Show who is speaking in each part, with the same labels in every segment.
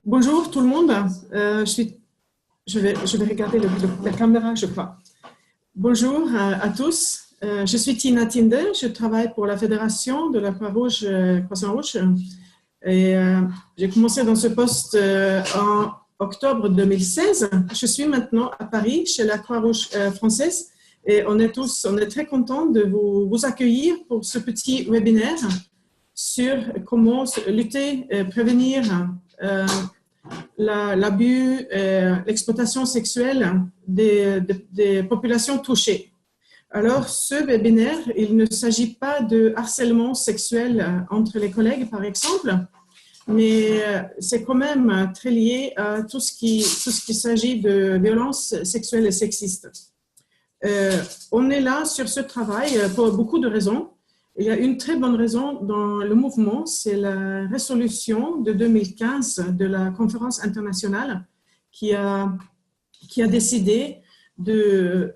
Speaker 1: Bonjour tout le monde. Je vais regarder la caméra, je crois. Bonjour à tous. Je suis Tina Tinde. Je travaille pour la Fédération de la Croix-Rouge, Croissant-Rouge. Et j'ai commencé dans ce poste en octobre 2016. Je suis maintenant à Paris, chez la Croix-Rouge française. Et on est très contents de vous accueillir pour ce petit webinaire sur comment lutter, prévenir l'abus, l'exploitation sexuelle des populations touchées. Alors, ce webinaire, il ne s'agit pas de harcèlement sexuel entre les collègues, par exemple, mais c'est quand même très lié à tout ce qui s'agit de violences sexuelles et sexistes. On est là sur ce travail pour beaucoup de raisons. Il y a une très bonne raison dans le mouvement, c'est la résolution de 2015 de la conférence internationale qui a décidé de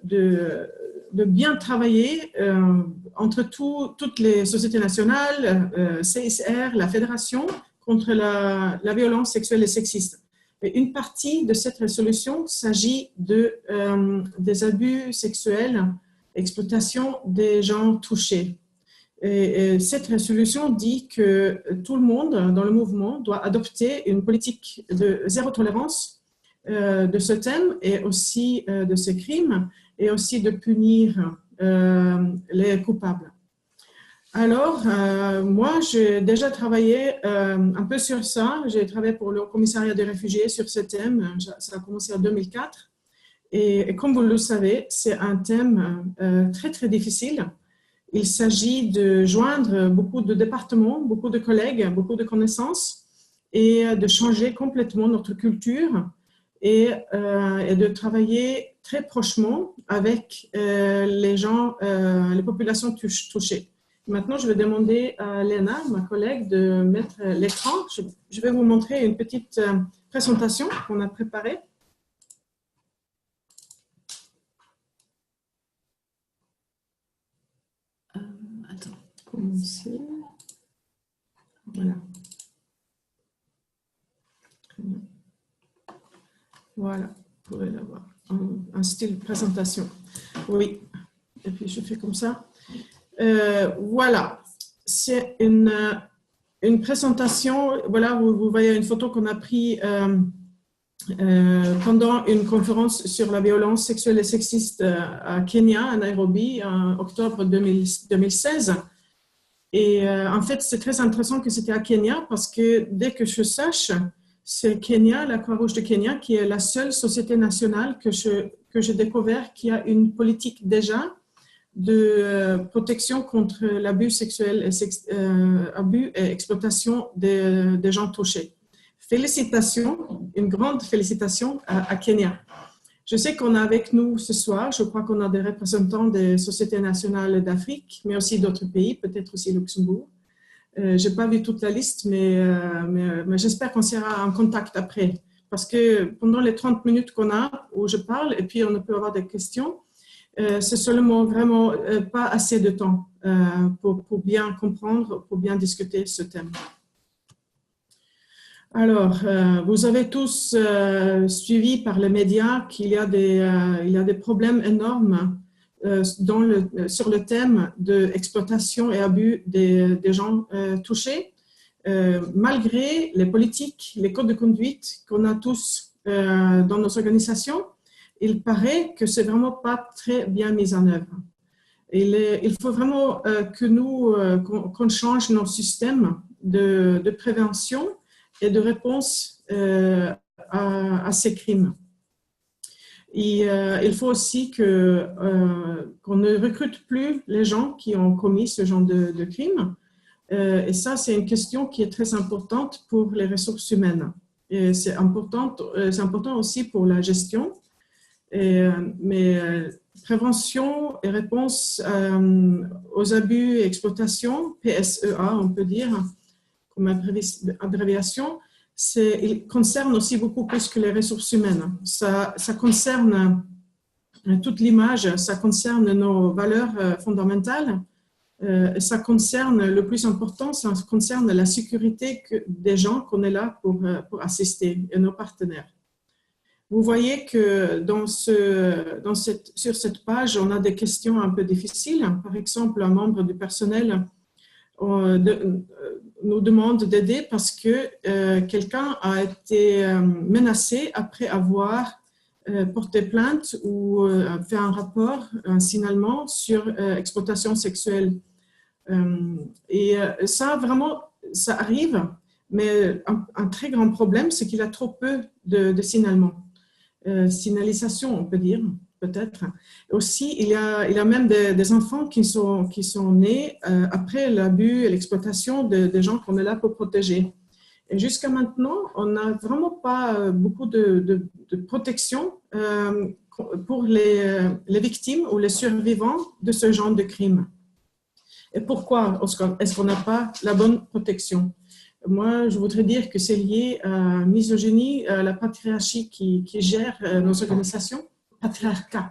Speaker 1: bien travailler entre toutes les sociétés nationales, CSR, la Fédération, contre la violence sexuelle et sexiste. Et une partie de cette résolution s'agit des abus sexuels, exploitation des gens touchés. Et cette résolution dit que tout le monde dans le mouvement doit adopter une politique de zéro tolérance de ce thème et aussi de ces crimes et aussi de punir les coupables. Alors, moi, j'ai déjà travaillé un peu sur ça. J'ai travaillé pour le commissariat des réfugiés sur ce thème. Ça a commencé en 2004. Et comme vous le savez, c'est un thème très, très difficile. Il s'agit de joindre beaucoup de départements, beaucoup de collègues, beaucoup de connaissances et de changer complètement notre culture et de travailler très prochement avec les gens, les populations touchées. Maintenant, je vais demander à Léna, ma collègue, de mettre l'écran. Je vais vous montrer une petite présentation qu'on a préparée. Attends, commencer. Voilà. Voilà, vous pouvez l'avoir. Un style présentation. Oui, et puis je fais comme ça. Voilà, c'est une présentation. Voilà, vous voyez une photo qu'on a prise pendant une conférence sur la violence sexuelle et sexiste à Kenya, à Nairobi, en octobre 2016. Et en fait, c'est très intéressant que c'était à Kenya parce que dès que je sache, c'est Kenya, la Croix-Rouge de Kenya, qui est la seule société nationale que j'ai découvert qui a une politique déjà de protection contre l'abus sexuel et abus et exploitation des gens touchés. Félicitations, une grande félicitation à Kenya. Je sais qu'on a avec nous ce soir, je crois qu'on a des représentants des sociétés nationales d'Afrique, mais aussi d'autres pays, peut-être aussi Luxembourg. Je n'ai pas vu toute la liste, mais j'espère qu'on sera en contact après. Parce que pendant les 30 minutes qu'on a, où je parle, et puis on peut avoir des questions, c'est seulement vraiment pas assez de temps pour bien comprendre, pour bien discuter ce thème. Alors, vous avez tous suivi par les médias qu'il y a des problèmes énormes sur le thème de exploitation et abus des gens touchés, malgré les politiques, les codes de conduite qu'on a tous dans nos organisations. Il paraît que c'est vraiment pas très bien mis en œuvre. Il faut vraiment qu'on change nos systèmes de prévention et de réponse à ces crimes. Et il faut aussi qu'on ne recrute plus les gens qui ont commis ce genre de crimes. Et ça, c'est une question qui est très importante pour les ressources humaines. Et c'est important aussi pour la gestion. Mais prévention et réponse aux abus et exploitation, PSEA, on peut dire, comme abréviation, il concerne aussi beaucoup plus que les ressources humaines. Ça concerne toute l'image, ça concerne nos valeurs fondamentales Ça concerne, le plus important, ça concerne la sécurité des gens qu'on est là pour assister et nos partenaires. Vous voyez que sur cette page, on a des questions un peu difficiles. Par exemple, un membre du personnel nous demande d'aider parce que quelqu'un a été menacé après avoir porté plainte ou fait un rapport, un signalement sur exploitation sexuelle. Ça, vraiment, ça arrive, mais un très grand problème, c'est qu'il y a trop peu de signalements. Signalisation, on peut dire, peut-être. Aussi, il y a même des enfants qui sont nés après l'abus et l'exploitation des gens qu'on est là pour protéger. Et jusqu'à maintenant, on n'a vraiment pas beaucoup de protection pour les victimes ou les survivants de ce genre de crime. Et pourquoi est-ce qu'on n'a pas la bonne protection? Moi, je voudrais dire que c'est lié à la misogynie, à la patriarchie qui gère nos organisations,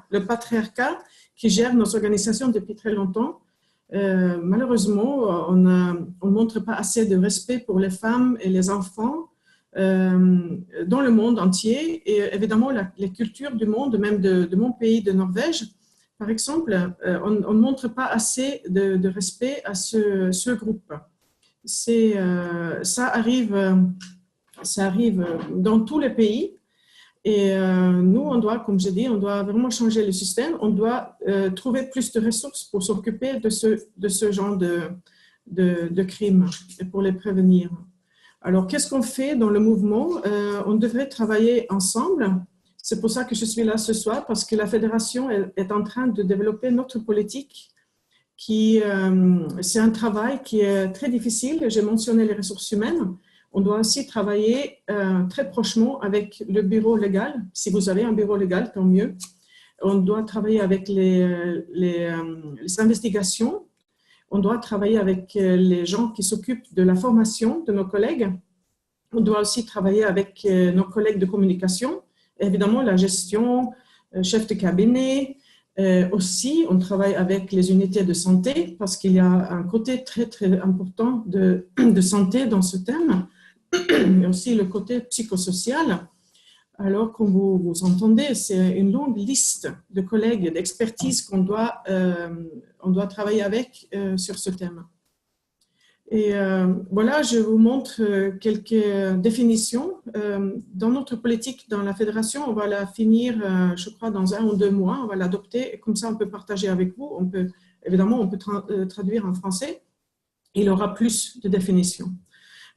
Speaker 1: le patriarcat qui gère nos organisations depuis très longtemps. Malheureusement, on ne montre pas assez de respect pour les femmes et les enfants dans le monde entier. Et évidemment, les cultures du monde, même de mon pays, de Norvège, par exemple, on ne montre pas assez de respect à ce groupe. Ça arrive dans tous les pays et nous, on doit, comme j'ai dit, on doit vraiment changer le système, on doit trouver plus de ressources pour s'occuper de ce genre de crimes et pour les prévenir. Alors, qu'est-ce qu'on fait dans le mouvement? On devrait travailler ensemble. C'est pour ça que je suis là ce soir, parce que la Fédération est en train de développer notre politique. C'est un travail qui est très difficile. J'ai mentionné les ressources humaines. On doit aussi travailler très prochement avec le bureau légal. Si vous avez un bureau légal, tant mieux. On doit travailler avec les investigations. On doit travailler avec les gens qui s'occupent de la formation de nos collègues. On doit aussi travailler avec nos collègues de communication. Évidemment, la gestion, chef de cabinet. Aussi, on travaille avec les unités de santé parce qu'il y a un côté très, très important de santé dans ce thème, mais aussi le côté psychosocial. Alors, comme vous entendez, c'est une longue liste de collègues, d'expertise qu'on doit travailler avec sur ce thème. Et voilà, je vous montre quelques définitions. Dans notre politique, dans la Fédération, on va la finir, je crois, dans 1 ou 2 mois. On va l'adopter et comme ça, on peut partager avec vous. Évidemment, on peut traduire en français. Il y aura plus de définitions.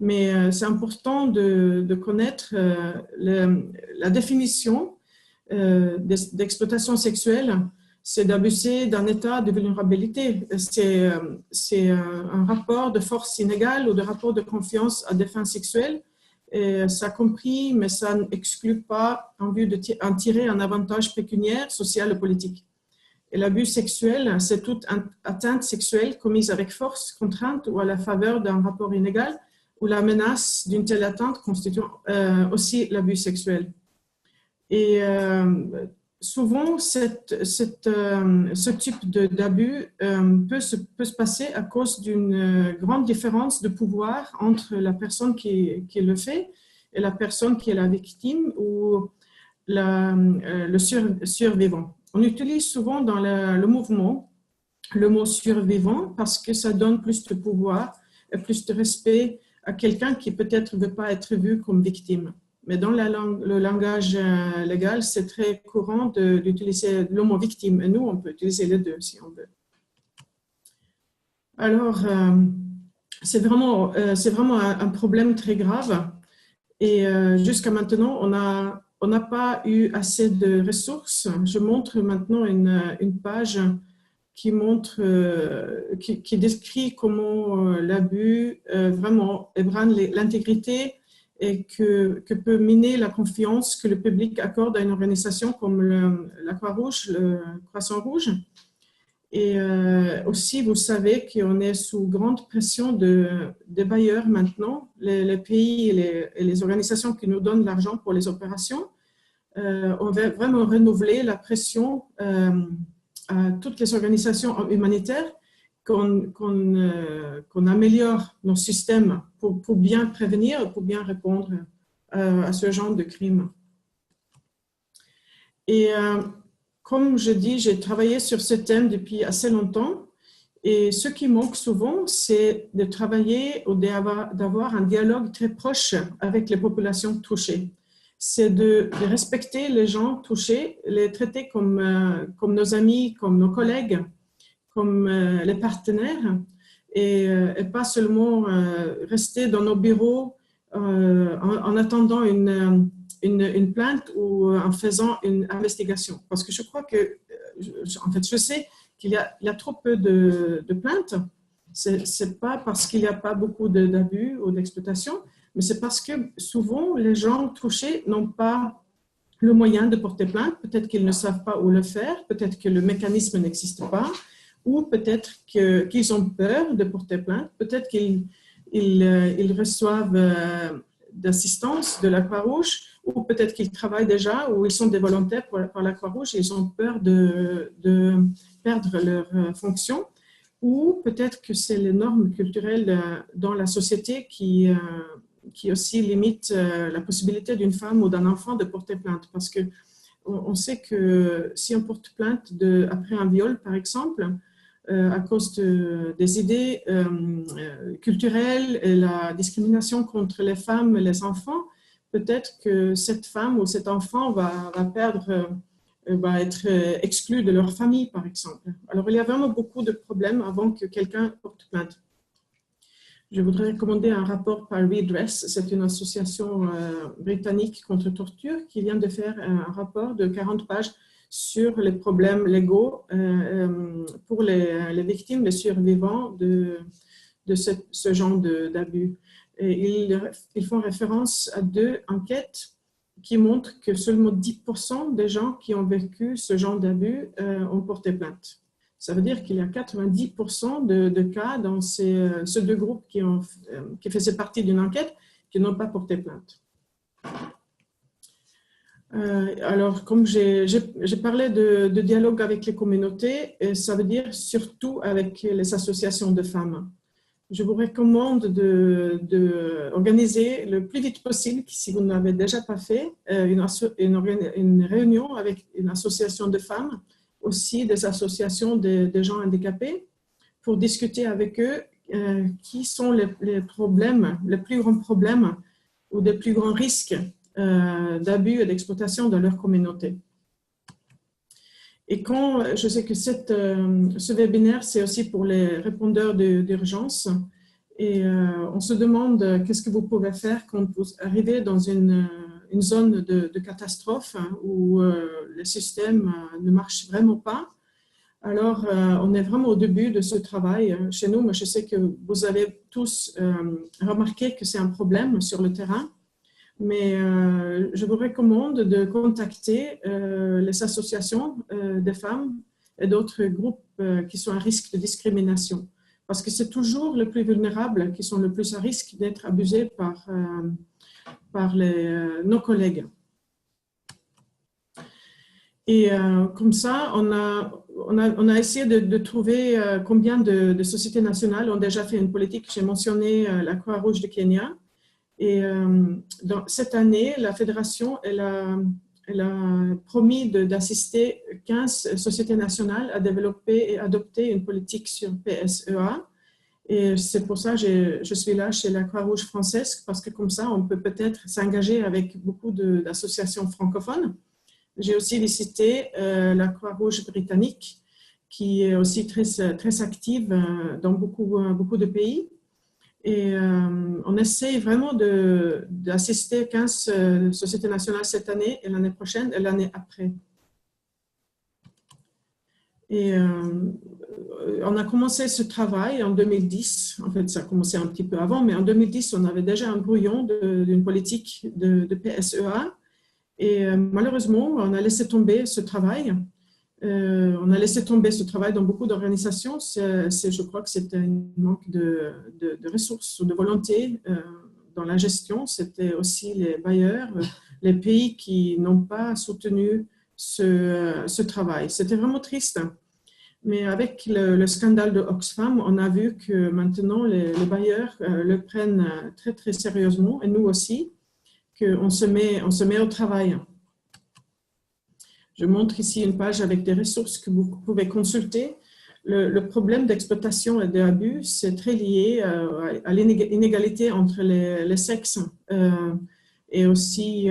Speaker 1: Mais c'est important de connaître la définition d'exploitation sexuelle. C'est d'abuser d'un état de vulnérabilité. C'est un rapport de force inégale ou de rapport de confiance à des fins sexuelles. Et ça compris, mais ça n'exclut pas en vue d'en tirer un avantage pécuniaire, social ou politique. Et l'abus sexuel, c'est toute atteinte sexuelle commise avec force, contrainte ou à la faveur d'un rapport inégal, où la menace d'une telle atteinte constitue aussi l'abus sexuel. Et souvent, ce type d'abus peut se passer à cause d'une grande différence de pouvoir entre la personne qui le fait et la personne qui est la victime ou le survivant. On utilise souvent dans le mouvement le mot survivant parce que ça donne plus de pouvoir et plus de respect à quelqu'un qui peut-être ne veut pas être vu comme victime. Mais dans le langage légal, c'est très courant d'utiliser le mot victime. Et nous, on peut utiliser les deux si on veut. Alors, c'est vraiment un problème très grave. Et jusqu'à maintenant, on n'a pas eu assez de ressources. Je montre maintenant une page qui montre, qui décrit comment l'abus vraiment ébranle l'intégrité et que peut miner la confiance que le public accorde à une organisation comme la Croix-Rouge, le Croissant-Rouge. Et aussi, vous savez qu'on est sous grande pression des bailleurs maintenant, les pays et les organisations qui nous donnent l'argent pour les opérations. On va vraiment renouveler la pression à toutes les organisations humanitaires qu'on améliore nos systèmes pour bien prévenir, pour bien répondre à ce genre de crimes. Et comme je dis, j'ai travaillé sur ce thème depuis assez longtemps. Et ce qui manque souvent, c'est de travailler ou d'avoir un dialogue très proche avec les populations touchées. C'est de respecter les gens touchés, les traiter comme nos amis, comme nos collègues, comme les partenaires, et pas seulement rester dans nos bureaux en attendant une plainte ou en faisant une investigation. Parce que je crois que, en fait, je sais qu'il y a trop peu de plaintes. C'est pas parce qu'il n'y a pas beaucoup d'abus ou d'exploitation, mais c'est parce que souvent les gens touchés n'ont pas le moyen de porter plainte. Peut-être qu'ils ne savent pas où le faire, peut-être que le mécanisme n'existe pas, ou peut-être qu'ils ont peur de porter plainte, peut-être qu'ils reçoivent d'assistance de la Croix-Rouge, ou peut-être qu'ils travaillent déjà, ou ils sont des volontaires par la Croix-Rouge et ils ont peur de perdre leur fonction, ou peut-être que c'est les normes culturelles dans la société qui aussi limitent la possibilité d'une femme ou d'un enfant de porter plainte. Parce qu'on sait que si on porte plainte après un viol, par exemple, à cause des idées culturelles et la discrimination contre les femmes et les enfants, peut-être que cette femme ou cet enfant va être exclu de leur famille, par exemple. Alors, il y a vraiment beaucoup de problèmes avant que quelqu'un porte plainte. Je voudrais recommander un rapport par Redress. C'est une association britannique contre torture qui vient de faire un rapport de 40 pages sur les problèmes légaux pour les victimes, les survivants de ce genre d'abus. Ils font référence à 2 enquêtes qui montrent que seulement 10% des gens qui ont vécu ce genre d'abus ont porté plainte. Ça veut dire qu'il y a 90% de cas dans ces 2 groupes qui faisaient partie d'une enquête qui n'ont pas porté plainte. Alors, comme j'ai parlé de dialogue avec les communautés, ça veut dire surtout avec les associations de femmes. Je vous recommande d'organiser le plus vite possible, si vous ne l'avez déjà pas fait, une réunion avec une association de femmes, aussi des associations de gens handicapés, pour discuter avec eux qui sont les problèmes, les plus grands problèmes ou les plus grands risques d'abus et d'exploitation dans leur communauté. Et quand je sais que ce webinaire, c'est aussi pour les répondeurs d'urgence, et on se demande qu'est-ce que vous pouvez faire quand vous arrivez dans une zone de catastrophe où le système ne marche vraiment pas. Alors, on est vraiment au début de ce travail chez nous, mais je sais que vous avez tous remarqué que c'est un problème sur le terrain. Mais je vous recommande de contacter les associations des femmes et d'autres groupes qui sont à risque de discrimination. Parce que c'est toujours les plus vulnérables qui sont le plus à risque d'être abusés par nos collègues. Et comme ça, on a essayé de trouver combien de sociétés nationales ont déjà fait une politique. J'ai mentionné la Croix-Rouge du Kenya. Et cette année, la fédération, elle a promis d'assister 15 sociétés nationales à développer et adopter une politique sur PSEA. Et c'est pour ça que je suis là chez la Croix-Rouge française, parce que comme ça, on peut peut-être s'engager avec beaucoup d'associations francophones. J'ai aussi visité la Croix-Rouge britannique, qui est aussi très active dans beaucoup de pays. Et on essaye vraiment d'assister 15 sociétés nationales cette année et l'année prochaine et l'année après. Et on a commencé ce travail en 2010. En fait, ça a commencé un petit peu avant, mais en 2010, on avait déjà un brouillon d'une politique de PSEA. Et malheureusement, on a laissé tomber ce travail. On a laissé tomber ce travail dans beaucoup d'organisations. Je crois que c'était un manque de ressources ou de volonté dans la gestion. C'était aussi les bailleurs, les pays qui n'ont pas soutenu ce travail. C'était vraiment triste. Mais avec le scandale de Oxfam, on a vu que maintenant les bailleurs le prennent très, très sérieusement, et nous aussi, qu'on se met au travail. Je montre ici une page avec des ressources que vous pouvez consulter. Le problème d'exploitation et d'abus, c'est très lié à l'inégalité entre les sexes et aussi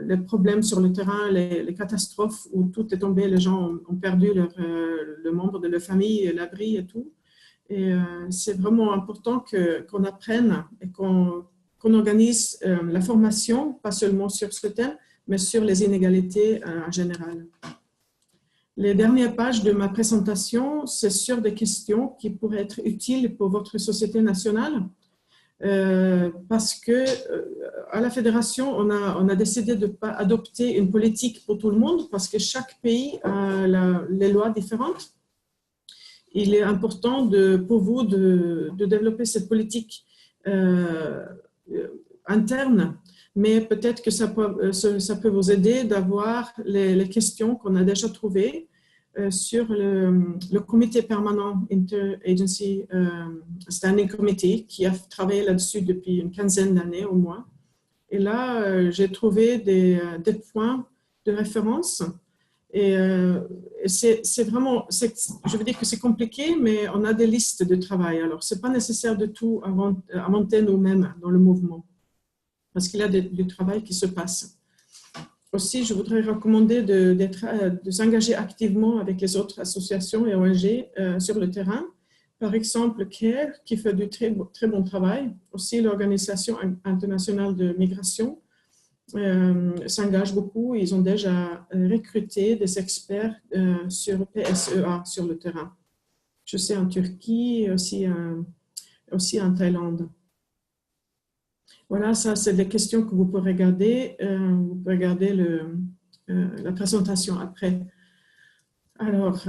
Speaker 1: les problèmes sur le terrain, les catastrophes où tout est tombé, les gens ont perdu le membre de leur famille, l'abri et tout. Et c'est vraiment important qu'on apprenne et qu'on organise la formation, pas seulement sur ce thème, mais sur les inégalités en général. Les dernières pages de ma présentation, c'est sur des questions qui pourraient être utiles pour votre société nationale, parce que à la Fédération, on a décidé de ne pas adopter une politique pour tout le monde, parce que chaque pays a les lois différentes. Il est important pour vous de développer cette politique interne, mais peut-être que ça peut vous aider d'avoir les questions qu'on a déjà trouvées sur le comité permanent Interagency Standing Committee qui a travaillé là-dessus depuis une quinzaine d'années au moins. Et là, j'ai trouvé des points de référence. Et c'est vraiment, je veux dire que c'est compliqué, mais on a des listes de travail. Alors, ce n'est pas nécessaire de tout inventer nous-mêmes dans le mouvement, parce qu'il y a du travail qui se passe. Aussi, je voudrais recommander de s'engager activement avec les autres associations et ONG sur le terrain. Par exemple, CARE, qui fait du très bon travail. Aussi, l'Organisation internationale de migration s'engage beaucoup. Ils ont déjà recruté des experts sur PSEA sur le terrain. Je sais en Turquie et aussi en Thaïlande. Voilà, ça, c'est des questions que vous pouvez regarder. Vous pouvez regarder la présentation après. Alors,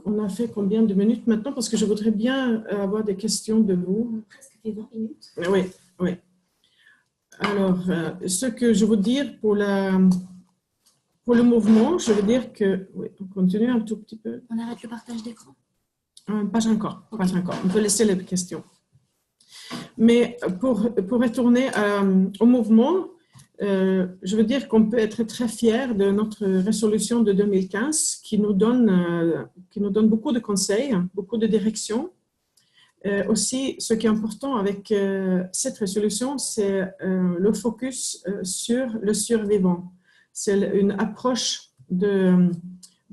Speaker 1: on a fait combien de minutes maintenant? Parce que je voudrais bien avoir des questions de vous.
Speaker 2: Presque 20 minutes.
Speaker 1: Oui, oui. Alors, ce que je veux dire pour le mouvement, je veux dire que... Oui, on continue un tout petit peu.
Speaker 2: On arrête le partage d'écran?
Speaker 1: Pas encore, pas encore. On peut laisser les questions. Mais pour retourner au mouvement, je veux dire qu'on peut être très fier de notre résolution de 2015 qui nous donne beaucoup de conseils, beaucoup de directions. Aussi, ce qui est important avec cette résolution, c'est le focus sur le survivant. C'est une approche de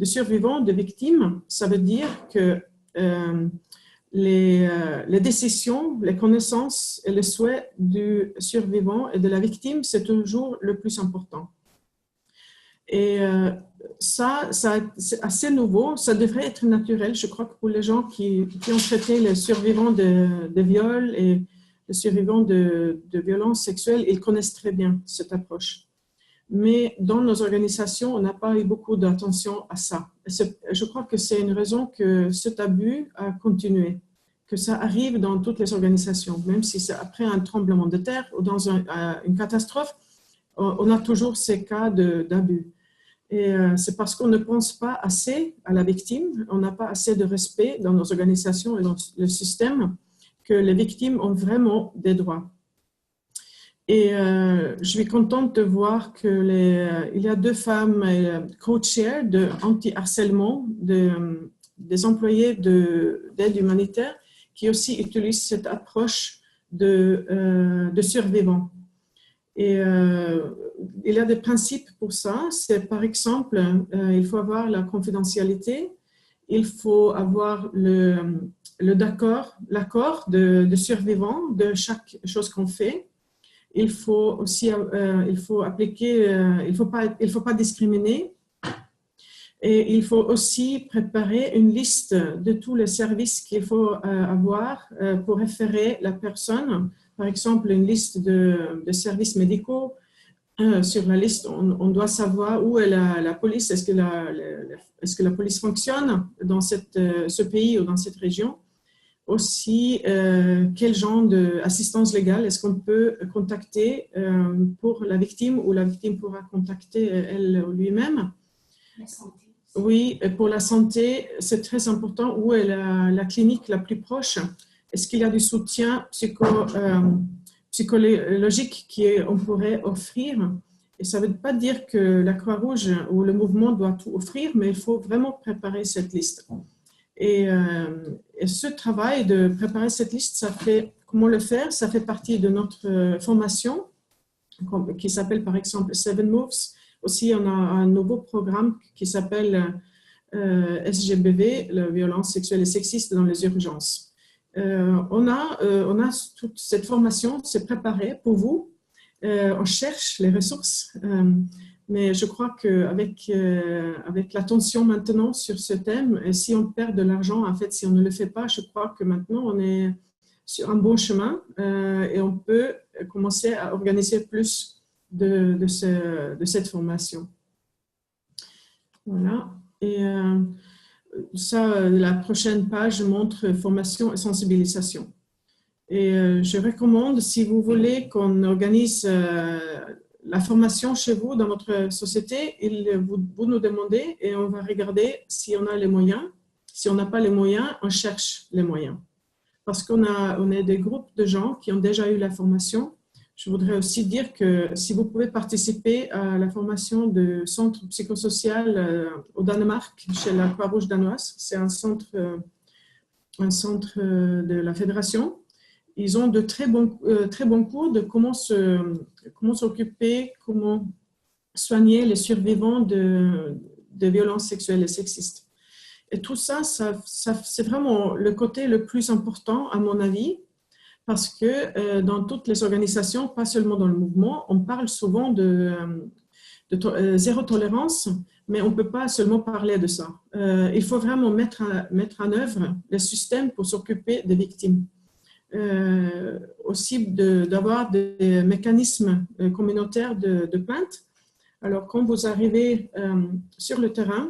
Speaker 1: survivants, de victimes. Ça veut dire que les décisions, les connaissances et les souhaits du survivant et de la victime, c'est toujours le plus important. Et ça c'est assez nouveau, ça devrait être naturel. Je crois que pour les gens qui ont traité les survivants de viols et les survivants de violences sexuelles, ils connaissent très bien cette approche. Mais dans nos organisations, on n'a pas eu beaucoup d'attention à ça. Je crois que c'est une raison que ce tabou a continué, que ça arrive dans toutes les organisations, même si c'est après un tremblement de terre ou dans une catastrophe, on a toujours ces cas d'abus. Et c'est parce qu'on ne pense pas assez à la victime, on n'a pas assez de respect dans nos organisations et dans le système, que les victimes ont vraiment des droits. Et je suis contente de voir qu'il y a 2 femmes co-chairs de anti-harcèlement des employés d'aide humanitaire qui aussi utilisent cette approche de survivants. Et il y a des principes pour ça. C'est par exemple, il faut avoir la confidentialité, il faut avoir l'accord de survivants de chaque chose qu'on fait. Il faut aussi, il faut pas discriminer. Et il faut aussi préparer une liste de tous les services qu'il faut avoir pour référer la personne. Par exemple, une liste de services médicaux. Sur la liste, on doit savoir où est la police. Est-ce que la police fonctionne dans ce pays ou dans cette région? Aussi, quel genre d'assistance légale est-ce qu'on peut contacter pour la victime ou la victime pourra contacter elle ou lui-même?
Speaker 2: La santé.
Speaker 1: Oui, et pour la santé, c'est très important. Où est la clinique la plus proche? Est-ce qu'il y a du soutien psychologique qu'on pourrait offrir? Et ça ne veut pas dire que la Croix-Rouge ou le mouvement doit tout offrir, mais il faut vraiment préparer cette liste. Et ce travail de préparer cette liste, comment le faire? Ça fait partie de notre formation qui s'appelle par exemple Seven Moves. Aussi, on a un nouveau programme qui s'appelle SGBV, la violence sexuelle et sexiste dans les urgences. On a toute cette formation, c'est préparé pour vous. On cherche les ressources, mais je crois qu'avec l'attention maintenant sur ce thème, et si on perd de l'argent, en fait, si on ne le fait pas, je crois que maintenant on est sur un bon chemin et on peut commencer à organiser plus de cette formation. Voilà. Et ça, la prochaine page montre formation et sensibilisation. Et je recommande, si vous voulez qu'on organise la formation chez vous, dans votre société, vous nous demandez et on va regarder si on a les moyens. Si on n'a pas les moyens, on cherche les moyens. Parce on est des groupes de gens qui ont déjà eu la formation. Je voudrais aussi dire que si vous pouvez participer à la formation de centre psychosocial au Danemark, chez la Croix-Rouge danoise, c'est un centre de la fédération. Ils ont de très bons cours de comment s'occuper, comment soigner les survivants de violences sexuelles et sexistes. Et tout ça, c'est vraiment le côté le plus important, à mon avis, parce que dans toutes les organisations, pas seulement dans le mouvement, on parle souvent de zéro tolérance, mais on ne peut pas seulement parler de ça. Il faut vraiment mettre en œuvre les systèmes pour s'occuper des victimes. Aussi d'avoir des mécanismes communautaires de plainte. Alors, quand vous arrivez sur le terrain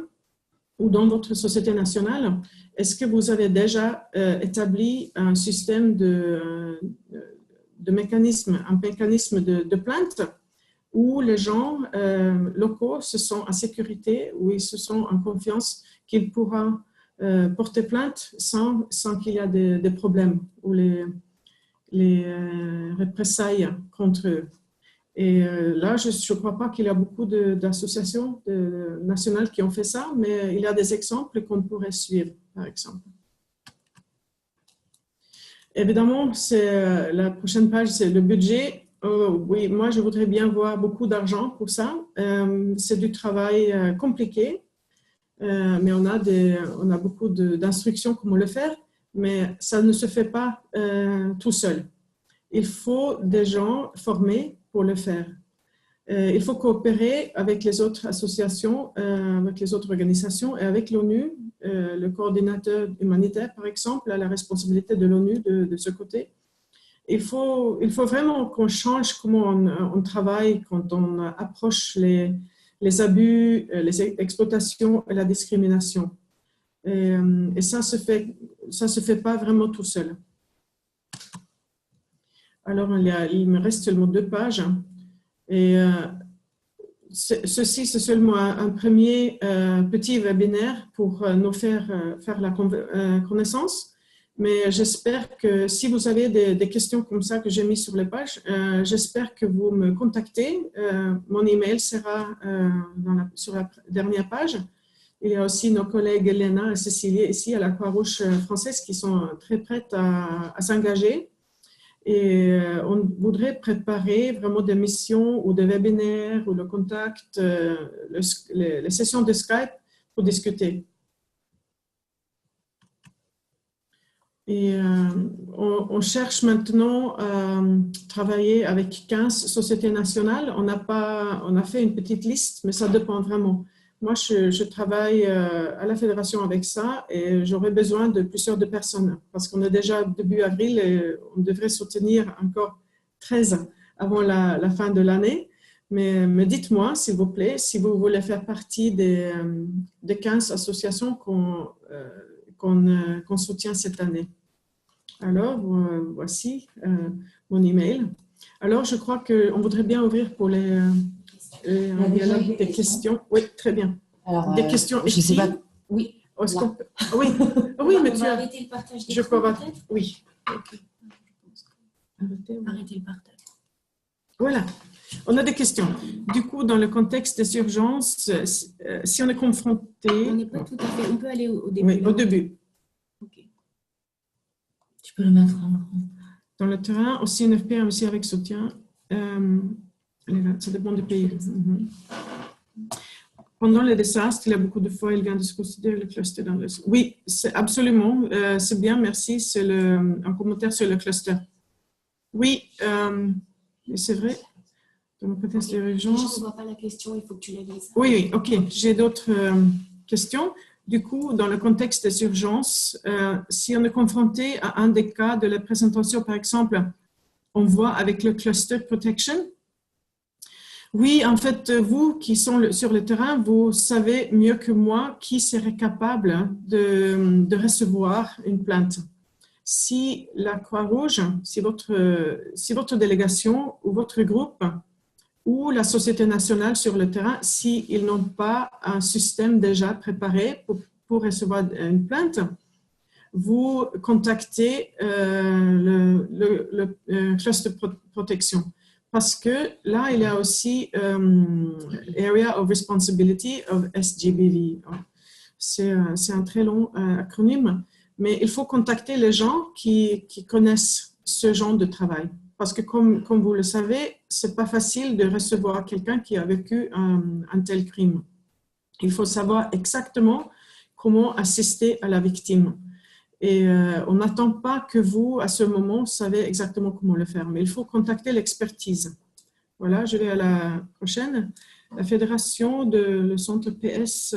Speaker 1: ou dans votre société nationale, est-ce que vous avez déjà établi un système un mécanisme de plainte où les gens locaux se sentent en sécurité, où ils se sentent en confiance qu'ils pourront porter plainte sans qu'il y ait des problèmes ou les représailles contre eux. Et là, je ne crois pas qu'il y a beaucoup d'associations nationales qui ont fait ça, mais il y a des exemples qu'on pourrait suivre, par exemple. Évidemment, la prochaine page, c'est le budget. Oui, moi, je voudrais bien voir beaucoup d'argent pour ça. C'est du travail compliqué, mais on a beaucoup d'instructions comment le faire, mais ça ne se fait pas tout seul. Il faut des gens formés pour le faire. Il faut coopérer avec les autres associations, avec les autres organisations et avec l'ONU. Le coordinateur humanitaire, par exemple, a la responsabilité de l'ONU de ce côté. Il faut vraiment qu'on change comment on travaille quand on approche les abus, les exploitations et la discrimination. Et ça se fait pas vraiment tout seul. Alors, il me reste seulement 2 pages. Et ceci, c'est seulement un premier petit webinaire pour nous faire la connaissance. Mais j'espère que si vous avez des questions comme ça que j'ai mis sur les pages, j'espère que vous me contactez. Mon email sera sur la dernière page. Il y a aussi nos collègues Elena et Cécilie ici à la Croix-Rouge française qui sont très prêtes à s'engager. Et on voudrait préparer vraiment des missions ou des webinaires ou le contact, les sessions de Skype pour discuter. Et on cherche maintenant à travailler avec 15 sociétés nationales. On a fait une petite liste, mais ça dépend vraiment. Moi, je travaille à la fédération avec ça et j'aurais besoin de plusieurs personnes parce qu'on est déjà début avril et on devrait soutenir encore 13 avant la fin de l'année. Mais dites-moi, s'il vous plaît, si vous voulez faire partie des 15 associations qu'on soutient cette année. Alors, voici mon email. Alors, je crois qu'on voudrait bien ouvrir pour il y a là des questions. Oui, très bien.
Speaker 3: Alors,
Speaker 1: des questions
Speaker 3: je sais pas.
Speaker 1: écrites.
Speaker 3: Oui.
Speaker 1: Est-ce
Speaker 3: Là.
Speaker 1: qu'on peut- Oui, oui, mais
Speaker 2: on
Speaker 1: tu
Speaker 2: va
Speaker 1: as...
Speaker 2: arrêter le partage
Speaker 1: Je
Speaker 2: d'écran,
Speaker 1: peux avoir...
Speaker 2: peut-être.
Speaker 1: Oui.
Speaker 2: Ok. Arrêter le partage.
Speaker 1: Voilà. On a des questions. Du coup, dans le contexte des urgences, si on est confronté...
Speaker 2: On n'est pas tout à fait... On peut aller au début.
Speaker 1: Oui,
Speaker 2: là.
Speaker 1: au début.
Speaker 2: Ok.
Speaker 3: Tu peux le mettre en grand.
Speaker 1: Dans le terrain, aussi une FPM, aussi avec soutien. Ça dépend du pays. Mhm. Pendant les désastres, il y a beaucoup de fois, il vient de se considérer le cluster dans le... Oui, c'est absolument, c'est bien, merci. C'est un commentaire sur le cluster. Oui, c'est vrai. Dans le contexte des
Speaker 2: Je
Speaker 1: urgences...
Speaker 2: ne vois pas la question, il faut que tu la lises.
Speaker 1: Oui, oui, ok. J'ai d'autres questions. Du coup, dans le contexte des urgences, si on est confronté à un des cas de la présentation, par exemple, on voit avec le cluster protection. Oui, en fait, vous qui sont sur le terrain, vous savez mieux que moi qui serait capable de recevoir une plainte. Si la Croix-Rouge, si votre délégation ou votre groupe ou la Société nationale sur le terrain, s'ils n'ont pas un système déjà préparé pour recevoir une plainte, vous contactez le cluster protection. Parce que là, il y a aussi Area of Responsibility of SGBV. C'est un très long acronyme, mais il faut contacter les gens qui connaissent ce genre de travail. Parce que comme vous le savez, c'est pas facile de recevoir quelqu'un qui a vécu un tel crime. Il faut savoir exactement comment assister à la victime. Et on n'attend pas que vous, à ce moment, savez exactement comment le faire, mais il faut contacter l'expertise. Voilà, je vais à la prochaine. La fédération le centre PS,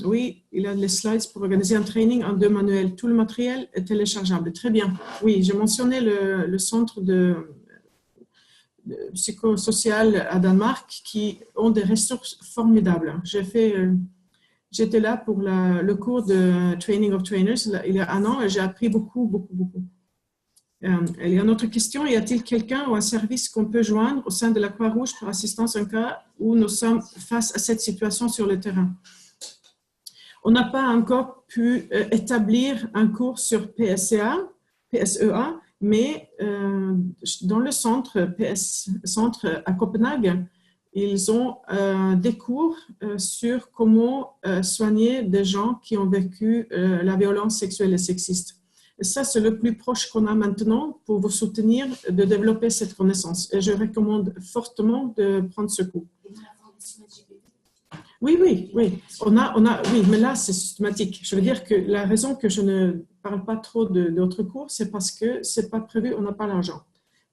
Speaker 1: oui, il a les slides pour organiser un training en 2 manuels. Tout le matériel est téléchargeable. Très bien. Oui, j'ai mentionné le centre de psychosocial à Danemark qui ont des ressources formidables. J'étais là pour le cours de Training of Trainers il y a 1 an et j'ai appris beaucoup. Il y a une autre question. Y a-t-il quelqu'un ou un service qu'on peut joindre au sein de la Croix-Rouge pour assistance en cas où nous sommes face à cette situation sur le terrain? On n'a pas encore pu établir un cours sur PSEA, mais dans le centre à Copenhague, ils ont des cours sur comment soigner des gens qui ont vécu la violence sexuelle et sexiste. Et ça, c'est le plus proche qu'on a maintenant pour vous soutenir de développer cette connaissance. Et je recommande fortement de prendre ce cours. Oui. Oui, mais là, c'est systématique. Je veux dire que la raison que je ne parle pas trop d'autres cours, c'est parce que c'est pas prévu, on n'a pas l'argent.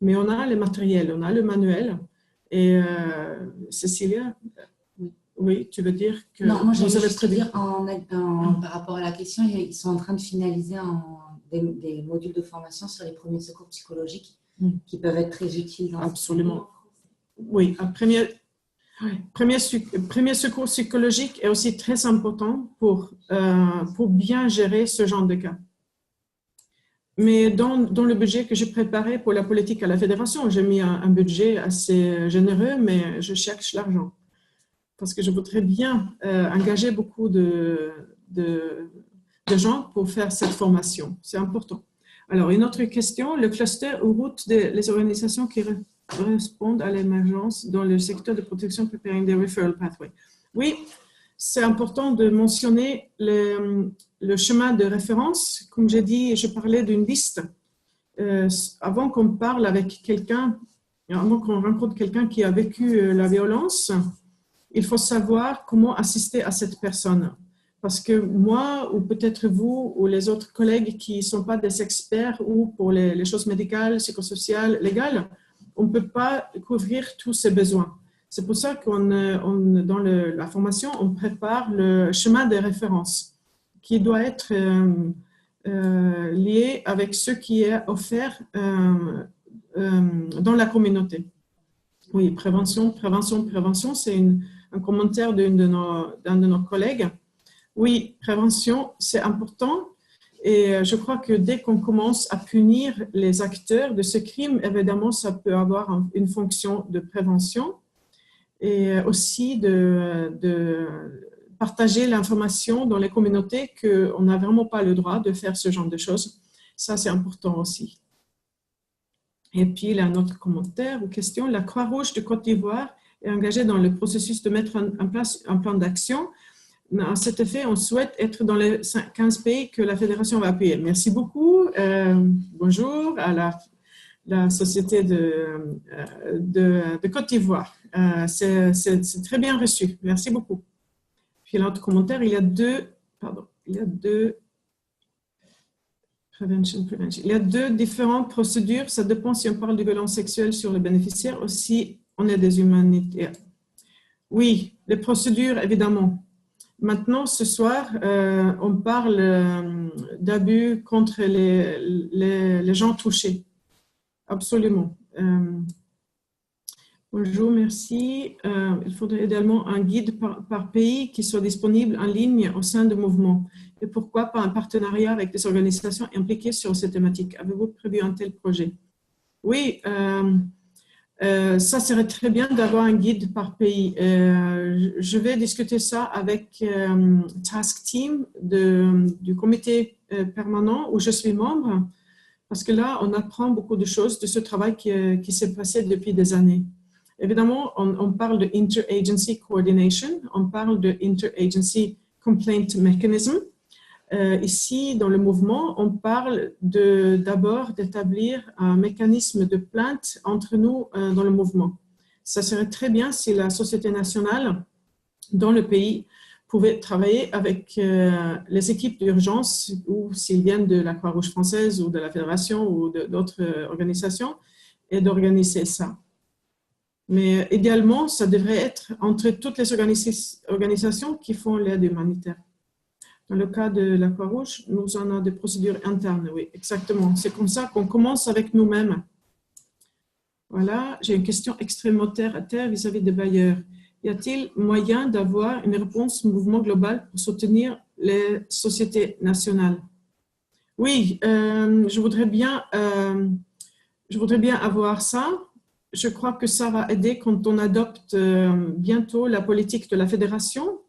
Speaker 1: Mais on a les matériels, on a le manuel. Et Cécilia, oui, tu veux dire que
Speaker 3: non, moi,
Speaker 1: vous avez prévu.
Speaker 3: dire par rapport à la question, ils sont en train de finaliser des modules de formation sur les premiers secours psychologiques qui peuvent être très utiles.
Speaker 1: Absolument. Oui, un premier secours psychologique est aussi très important pour bien gérer ce genre de cas. Mais dans le budget que j'ai préparé pour la politique à la fédération, j'ai mis un budget assez généreux, mais je cherche l'argent. Parce que je voudrais bien engager beaucoup de gens pour faire cette formation. C'est important. Alors, une autre question, le cluster ou route des organisations qui répondent à l'émergence dans le secteur de protection preparing the referral pathway. Oui, c'est important de mentionner le chemin de référence. Comme j'ai dit, je parlais d'une liste. Avant qu'on parle avec quelqu'un, avant qu'on rencontre quelqu'un qui a vécu la violence, il faut savoir comment assister à cette personne. Parce que moi, ou peut-être vous, ou les autres collègues qui ne sont pas des experts ou pour les choses médicales, psychosociales, légales, on ne peut pas couvrir tous ces besoins. C'est pour ça qu'on, dans la formation, on prépare le chemin de référence qui doit être lié avec ce qui est offert dans la communauté. Oui, prévention, c'est un commentaire d'un de nos collègues. Oui, prévention, c'est important. Et je crois que dès qu'on commence à punir les acteurs de ce crime, évidemment, ça peut avoir une fonction de prévention. et aussi de partager l'information dans les communautés qu'on n'a vraiment pas le droit de faire ce genre de choses. Ça, c'est important aussi. Et puis, il y a un autre commentaire ou question. La Croix-Rouge de Côte d'Ivoire est engagée dans le processus de mettre en place un plan d'action. À cet effet, on souhaite être dans les 15 pays que la Fédération va appuyer. Merci beaucoup. Bonjour à la Société de Côte d'Ivoire. C'est très bien reçu. Merci beaucoup. Puis l'autre commentaire, il y a deux différentes procédures. Ça dépend si on parle de violence sexuelle sur les bénéficiaires ou si on est des humanitaires. Oui, les procédures, évidemment. Maintenant, ce soir, on parle d'abus contre les gens touchés. Absolument. Bonjour, merci. Il faudrait également un guide par pays qui soit disponible en ligne au sein du mouvement. Et pourquoi pas un partenariat avec des organisations impliquées sur ces thématiques? Avez-vous prévu un tel projet? Oui, ça serait très bien d'avoir un guide par pays. Je vais discuter ça avec Task Team du comité permanent où je suis membre, parce que là, on apprend beaucoup de choses de ce travail qui s'est passé depuis des années. Évidemment, on parle de Interagency Coordination, on parle de Interagency Complaint Mechanism. Ici, dans le mouvement, on parle d'abord d'établir un mécanisme de plainte entre nous dans le mouvement. Ça serait très bien si la société nationale dans le pays pouvait travailler avec les équipes d'urgence ou s'ils viennent de la Croix-Rouge française ou de la Fédération ou d'autres organisations et d'organiser ça. Mais idéalement, ça devrait être entre toutes les organisations qui font l'aide humanitaire. Dans le cas de la Croix-Rouge, nous en avons des procédures internes, oui, exactement. C'est comme ça qu'on commence avec nous-mêmes. Voilà, j'ai une question extrêmement terre à terre vis-à-vis des bailleurs. Y a-t-il moyen d'avoir une réponse mouvement global pour soutenir les sociétés nationales? Oui, je voudrais bien avoir ça. Je crois que ça va aider quand on adopte bientôt la politique de la fédération.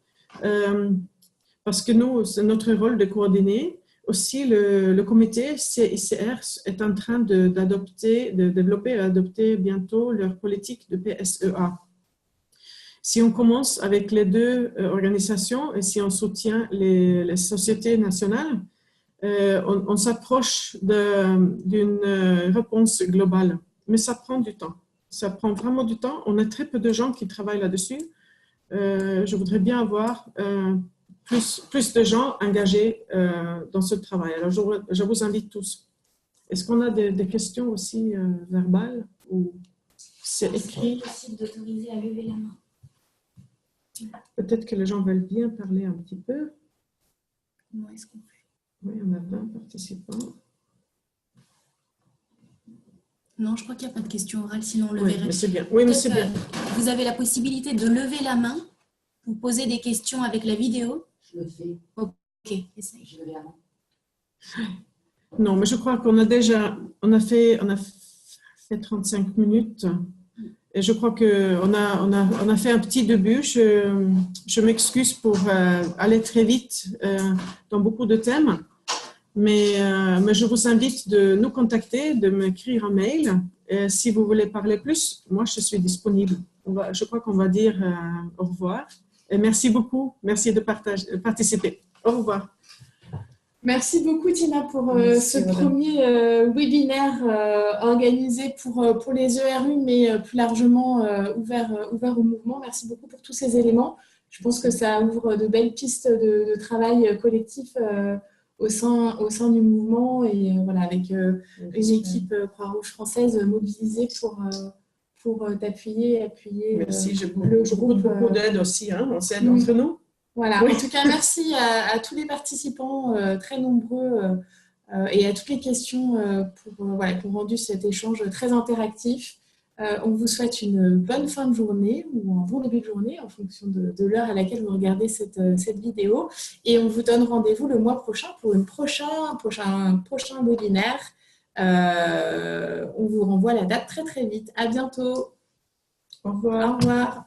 Speaker 1: Parce que nous, c'est notre rôle de coordonner. Aussi, le comité CICR est en train de développer et adopter bientôt leur politique de PSEA. Si on commence avec les deux organisations et si on soutient les sociétés nationales, on s'approche d'une réponse globale. Mais ça prend du temps. Ça prend vraiment du temps. On a très peu de gens qui travaillent là-dessus. Je voudrais bien avoir plus de gens engagés dans ce travail. Alors, je vous invite tous. Est-ce qu'on a des questions aussi verbales ou c'est écrit?
Speaker 2: C'est possible d'autoriser à lever la main.
Speaker 1: Peut-être que les gens veulent bien parler un petit peu.
Speaker 2: Comment est-ce qu'on fait?
Speaker 1: Oui, on a 20 participants.
Speaker 2: Non, je crois qu'il n'y a pas de questions orales, sinon on le
Speaker 1: Oui,
Speaker 2: verrait.
Speaker 1: mais c'est bien. Oui, mais c'est bien.
Speaker 2: Vous avez la possibilité de lever la main pour poser des questions avec la vidéo.
Speaker 3: Je le fais.
Speaker 2: Ok, essaye.
Speaker 3: Je lève la main.
Speaker 1: Non, mais je crois qu'on a déjà, on a fait 35 minutes. Et je crois qu'on a fait un petit début. Je m'excuse pour aller très vite dans beaucoup de thèmes. Mais je vous invite de nous contacter, de m'écrire un mail. Et si vous voulez parler plus, moi, je suis disponible. Je crois qu'on va dire au revoir. Et merci beaucoup. Merci de participer. Au revoir.
Speaker 4: Merci beaucoup, Tina, pour ce
Speaker 1: madame.
Speaker 4: premier webinaire organisé pour les ERU, mais plus largement ouvert au mouvement. Merci beaucoup pour tous ces éléments. Je pense que ça ouvre de belles pistes de travail collectif au sein du mouvement et voilà, avec une équipe Croix-Rouge française mobilisée pour t'appuyer.
Speaker 1: Merci. J'ai
Speaker 4: le groupe,
Speaker 1: beaucoup d'aide aussi. Hein, on s'aide entre nous.
Speaker 4: Voilà.
Speaker 1: Oui.
Speaker 4: En tout cas, merci à tous les participants très nombreux et à toutes les questions pour rendu cet échange très interactif. On vous souhaite une bonne fin de journée ou un bon début de journée en fonction de l'heure à laquelle vous regardez cette vidéo. Et on vous donne rendez-vous le mois prochain pour un prochain webinaire. On vous renvoie la date très très vite. À bientôt.
Speaker 1: Au revoir.
Speaker 4: Au revoir.